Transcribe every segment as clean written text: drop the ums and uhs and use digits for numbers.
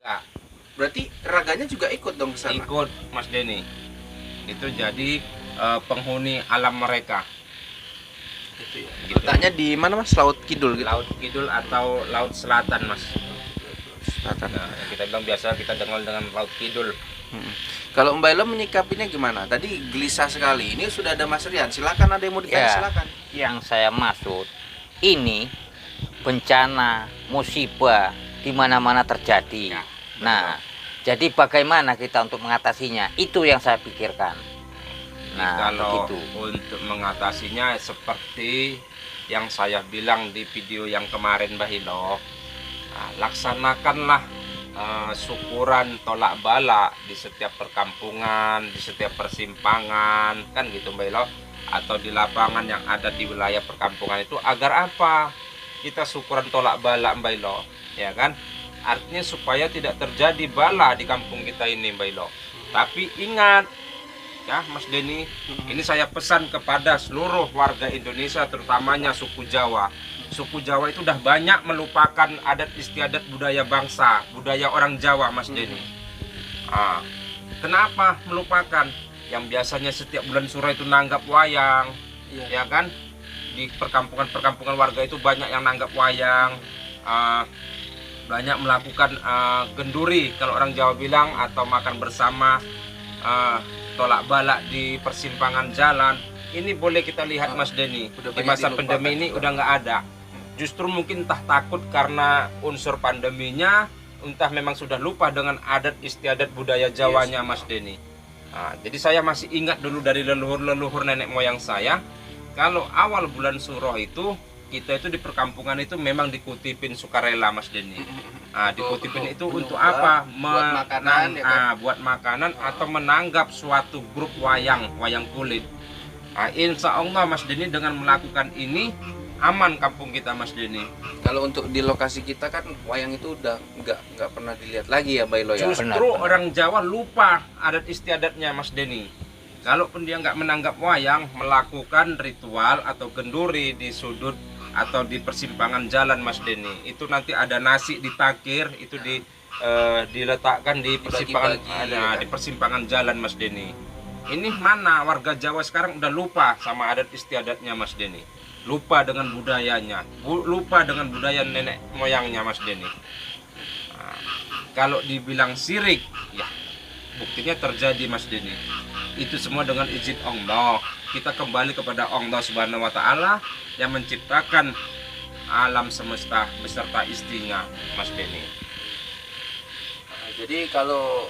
Enggak, Berarti raganya juga ikut dong ke sana. ikut Mas Denny. Itu jadi penghuni alam mereka. Gitu ya. Gitu. Letaknya di mana Mas? Laut Kidul gitu. Laut Kidul atau Laut Selatan, Mas. Selatan. Nah, yang kita bilang biasa kita dengar dengan Laut Kidul. Kalau Mbak Elo menyikapinya gimana? Tadi gelisah sekali. Ini sudah ada Mas Rian. Silakan, ada yang mau ditanya, Ya. silakan. Yang saya maksud ini bencana musibah di mana-mana terjadi. Ya, Nah, jadi bagaimana kita untuk mengatasinya? Itu yang saya pikirkan. Nah, kalau begitu. untuk mengatasinya seperti yang saya bilang di video yang kemarin Mbah Hilo, laksanakanlah syukuran tolak bala di setiap perkampungan, di setiap persimpangan, kan gitu Mbah Hilo, atau di lapangan yang ada di wilayah perkampungan itu, agar apa? Kita syukuran tolak bala Mbah Hilo, ya kan? Artinya supaya tidak terjadi bala di kampung kita ini Mbah Hilo. Tapi ingat ya Mas Denny, ini saya pesan kepada seluruh warga Indonesia, terutamanya suku Jawa. Suku Jawa itu udah banyak melupakan adat istiadat budaya bangsa, budaya orang Jawa Mas Denny. Kenapa melupakan? Yang biasanya setiap bulan suro itu nanggap wayang, ya kan? Di perkampungan-perkampungan warga itu banyak yang nanggap wayang, banyak melakukan genduri kalau orang Jawa bilang, atau makan bersama, tolak balak di persimpangan jalan. Ini boleh kita lihat Mas Denny, di masa pandemi ini udah nggak ada. Justru mungkin entah takut karena unsur pandeminya, entah memang sudah lupa dengan adat istiadat budaya Jawanya Mas Denny. Jadi saya masih ingat dulu dari leluhur-leluhur nenek moyang saya, kalau awal bulan suro itu kita itu di perkampungan itu memang dikutipin sukarela Mas Denny. Dikutipin itu untuk apa? Buat makanan, ya kan? Buat makanan atau menanggap suatu grup wayang kulit. Insya Allah Mas Denny, dengan melakukan ini aman kampung kita Mas Denny. Kalau untuk di lokasi kita kan wayang itu udah nggak pernah dilihat lagi ya Mbak Elo ya. Justru orang Jawa lupa adat istiadatnya Mas Denny. Kalaupun dia nggak menanggap wayang, melakukan ritual atau genduri di sudut atau di persimpangan jalan Mas Denny, itu nanti ada nasi ditakir, itu diletakkan di persimpangan, di persimpangan jalan Mas Denny. Ini mana warga Jawa sekarang udah lupa sama adat istiadatnya Mas Denny, lupa dengan budayanya, lupa dengan budaya nenek moyangnya Mas Denny. Kalau dibilang sirik, ya buktinya terjadi Mas Denny. Itu semua dengan izin Allah. Kita kembali kepada Allah Subhanahu wa Ta'ala yang menciptakan alam semesta beserta istrinya Mas Denny. Jadi kalau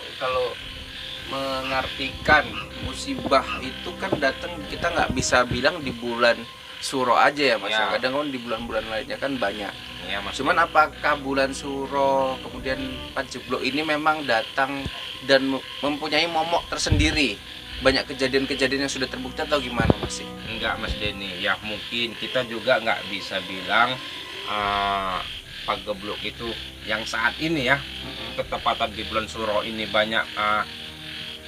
mengartikan musibah itu kan datang, kita nggak bisa bilang di bulan suro aja ya Mas. Ya. Kadang kan di bulan-bulan lainnya kan banyak. Ya, Mas. Cuman apakah bulan suro kemudian Pajeblok ini memang datang dan mempunyai momok tersendiri? Banyak kejadian-kejadian yang sudah terbukti atau gimana Mas? Enggak Mas Denny, ya mungkin kita juga nggak bisa bilang Pageblok itu yang saat ini ya, ketepatan di bulan suro ini banyak.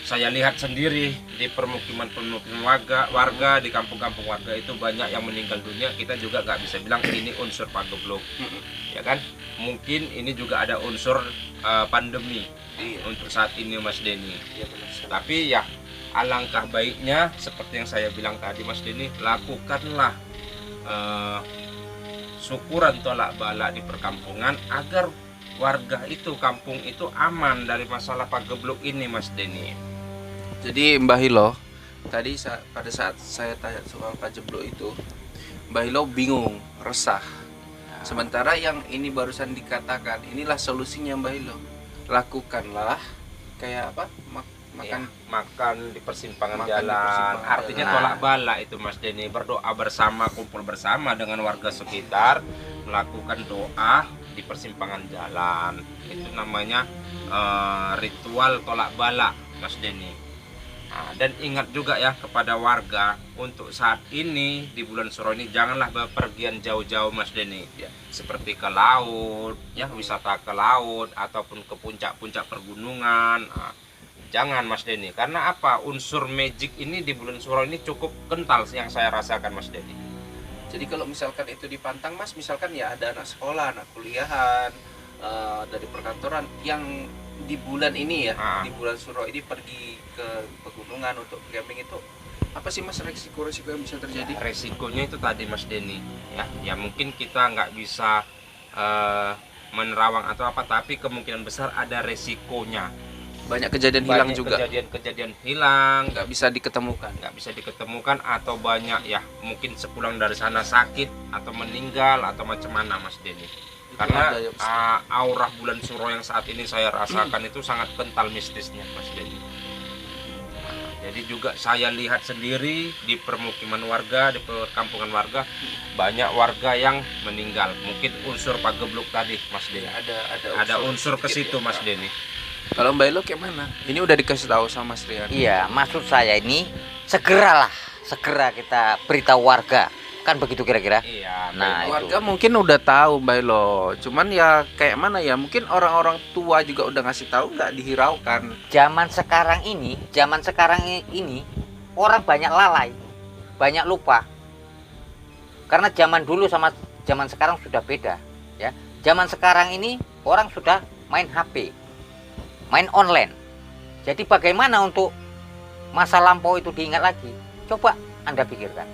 Saya lihat sendiri di permukiman-permukiman warga di kampung-kampung warga itu banyak yang meninggal dunia. Kita juga nggak bisa bilang ini unsur Pageblok, ya kan? Mungkin ini juga ada unsur pandemi untuk saat ini Mas Denny. Tapi ya alangkah baiknya seperti yang saya bilang tadi Mas Denny, lakukanlah syukuran tolak bala di perkampungan agar warga itu, kampung itu aman dari masalah Pageblok ini Mas Denny. Jadi Mbah Hilo, tadi pada saat saya tanya soal Pajeblok itu, Mbah Hilo bingung, resah. Sementara yang ini barusan dikatakan, inilah solusinya Mbah Hilo. Lakukanlah kayak apa? Makan di persimpangan Makan di jalan. persimpangan Artinya jalan. tolak bala itu Mas Denny, berdoa bersama, kumpul bersama dengan warga sekitar, melakukan doa di persimpangan jalan. Itu namanya ritual tolak bala Mas Denny. Dan ingat juga ya kepada warga, untuk saat ini di bulan suro ini janganlah bepergian jauh-jauh Mas Denny, ya, seperti ke laut, ya, wisata ke laut ataupun ke puncak-puncak pergunungan. Jangan Mas Denny, karena apa? Unsur magic ini di bulan suro ini cukup kental yang saya rasakan Mas Denny. Jadi kalau misalkan itu dipantang Mas, misalkan ya ada anak sekolah, anak kuliahan, dari perkantoran yang di bulan ini ya, Ah. di bulan Suro ini pergi ke pegunungan untuk camping itu apa sih Mas resiko-resiko yang bisa terjadi? Resikonya itu tadi Mas Denny, ya mungkin kita nggak bisa menerawang atau apa, tapi kemungkinan besar ada resikonya. Banyak kejadian hilang Banyak juga, kejadian hilang, nggak bisa diketemukan. nggak bisa diketemukan, atau banyak ya mungkin sepulang dari sana sakit atau meninggal atau macam mana Mas Denny. Karena ada ya, Mas. aura bulan Suro yang saat ini saya rasakan itu sangat kental mistisnya Mas Denny. Jadi juga saya lihat sendiri di permukiman warga, di perkampungan warga, banyak warga yang meninggal. Mungkin unsur pagebluk tadi Mas Denny. Ada unsur ke situ Mas Denny. Kalau Mbak Elo kayak mana? Ini udah dikasih tahu sama Mas Rian. Iya, maksud saya ini segera kita beritahu warga. Kan begitu kira-kira? Iya, Nah, baik. Warga mungkin udah tahu Mbak Elo, cuman ya kayak mana ya? Mungkin orang-orang tua juga udah ngasih tahu, nggak dihiraukan. Zaman sekarang ini orang banyak lalai, banyak lupa. Karena zaman dulu sama zaman sekarang sudah beda, ya. Zaman sekarang ini orang sudah main HP, main online. Jadi bagaimana untuk masa lampau itu diingat lagi? Coba Anda pikirkan.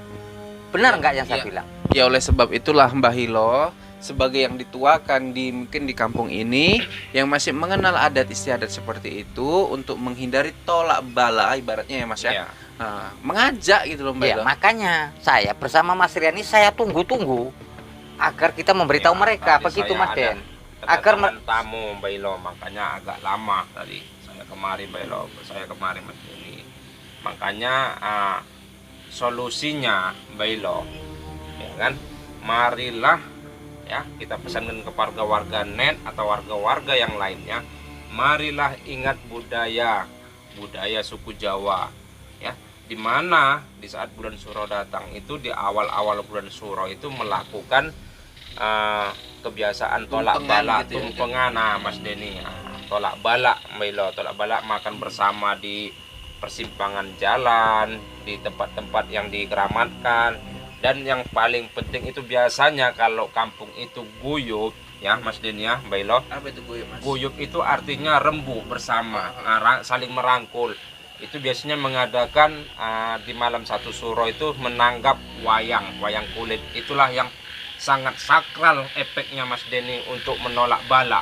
Benar nggak yang saya Iya. bilang? Ya oleh sebab itulah Mbah Hilo sebagai yang dituakan mungkin di kampung ini yang masih mengenal adat istiadat seperti itu untuk menghindari tolak bala ibaratnya ya Mas ya. Iya. Nah, mengajak gitu loh Mbak Ya, Hilo. makanya saya bersama Mas Riani saya tunggu-tunggu agar kita memberitahu Ya, mereka, tadi begitu saya Mas ada Den. Agar kedatangan tamu Mbak Ilo, makanya agak lama tadi saya kemari Mbak Ilo, saya kemari Mas Denny. Makanya solusinya Mbak Ilo, ya kan, marilah ya kita pesankan kepada warga net atau warga-warga yang lainnya, marilah ingat budaya suku Jawa, ya, di mana di saat bulan Suro datang itu, di awal-awal bulan Suro itu melakukan kebiasaan tolak Tumpengan bala, gitu ya. tumpengan. Nah Mas Denny, tolak bala Milo, tolak bala, makan bersama di persimpangan jalan, di tempat-tempat yang dikeramatkan. Dan yang paling penting itu biasanya kalau kampung itu guyup ya Mas Denny ya Mbak Ilo. Apa itu guyup Mas? Guyup itu artinya rembu bersama, saling merangkul. Itu biasanya mengadakan di malam satu Suro itu menanggap wayang kulit. Itulah yang sangat sakral efeknya Mas Denny untuk menolak bala.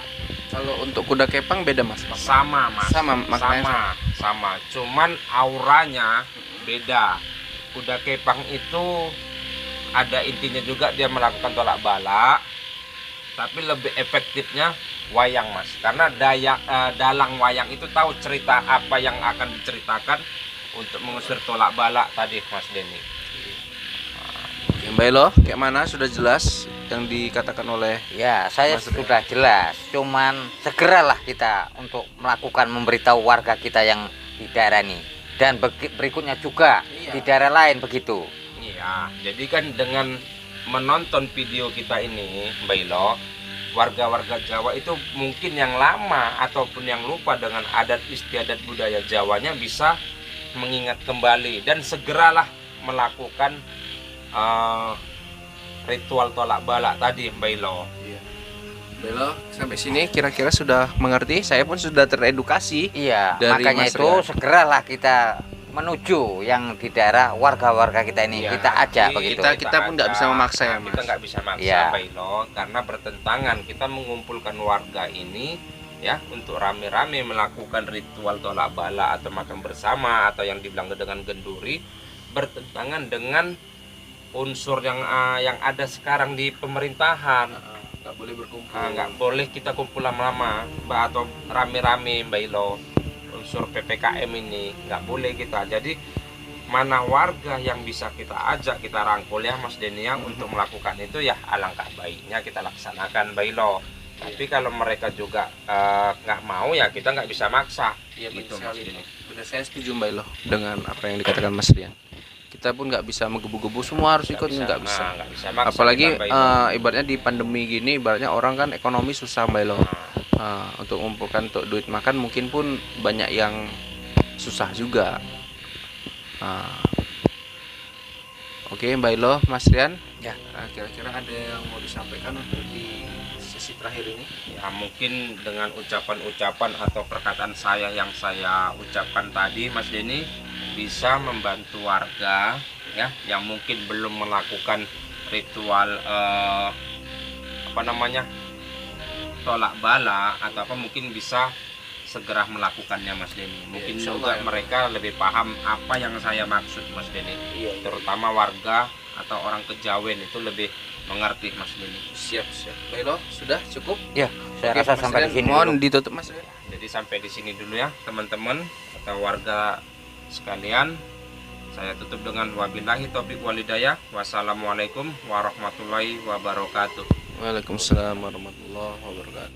Kalau untuk kuda kepang beda Mas. Sama Mas. Sama, maknanya Sama. Cuman auranya beda. Kuda kepang itu ada intinya juga dia melakukan tolak bala, tapi lebih efektifnya wayang Mas, karena dalang wayang itu tahu cerita apa yang akan diceritakan untuk mengusir tolak bala tadi Mas Denny. Oke, Mbak Elo, kayak mana sudah jelas yang dikatakan oleh Ya, saya Mas Rian. sudah jelas. Cuman segeralah kita untuk melakukan memberitahu warga kita yang di daerah ini. Dan berikutnya juga Iya. di daerah lain begitu. Iya, jadi kan dengan menonton video kita ini Mbak Ilo, warga-warga Jawa itu mungkin yang lama ataupun yang lupa dengan adat istiadat budaya Jawanya bisa mengingat kembali dan segeralah melakukan ritual tolak bala tadi Mbak Ilo. Mbak Elo, sampai sini kira-kira sudah mengerti? Saya pun sudah teredukasi. Iya, Dari makanya Mas itu Rian. segeralah kita menuju yang di daerah warga-warga kita ini. Iya, Kita ajak jadi begitu. kita pun nggak bisa memaksa ya, Mas. Kita nggak bisa maksa Iya. Mbak Ilo, karena bertentangan kita mengumpulkan warga ini ya untuk rame-rame melakukan ritual tolak bala atau makan bersama atau yang dibilang dengan genduri, bertentangan dengan unsur yang ada sekarang di pemerintahan. Nggak boleh berkumpul. Nggak boleh kita kumpul lama-lama Mbak, atau rame-rame Mbak Ilo. Unsur PPKM ini nggak boleh kita. Jadi mana warga yang bisa kita ajak, kita rangkul ya Mas Denny ya, untuk melakukan itu ya alangkah baiknya kita laksanakan Mbak Ilo. Tapi kalau mereka juga nggak mau ya kita nggak bisa maksa. Iya, Gitu, benar Mas sekali. Denny. Benar, saya setuju Mbak Elo dengan apa yang dikatakan Mas Rian. Kita pun nggak bisa menggebu-gebu semua harus ikut, nggak bisa. Nggak bisa maksa Apalagi kita, Mbak Ilo. ibaratnya di pandemi gini, ibaratnya orang kan ekonomi susah Mbak Elo. Untuk mengumpulkan untuk duit makan mungkin pun banyak yang susah juga. Oke Mbak Elo, Mas Rian, Ya. kira-kira ada yang mau disampaikan untuk di sesi terakhir ini? Ya mungkin dengan ucapan-ucapan atau perkataan saya yang saya ucapkan tadi, Mas Denny, bisa membantu warga ya yang mungkin belum melakukan ritual tolak bala atau apa, mungkin bisa segera melakukannya, Mas Denny. Mungkin insya juga Allah, ya. mereka lebih paham apa yang saya maksud, Mas Denny. Iya. Terutama warga atau orang kejawen itu lebih mengerti, Mas Denny. Siap. Baik loh, sudah cukup. Ya, saya Oke, rasa Mas sampai Rian, di sini mohon dulu. ditutup Mas Rian. Jadi sampai di sini dulu ya teman-teman atau warga sekalian. Saya tutup dengan wabillahi taufiq walhidayah. Wassalamualaikum warahmatullahi wabarakatuh. Waalaikumsalam warahmatullahi wabarakatuh.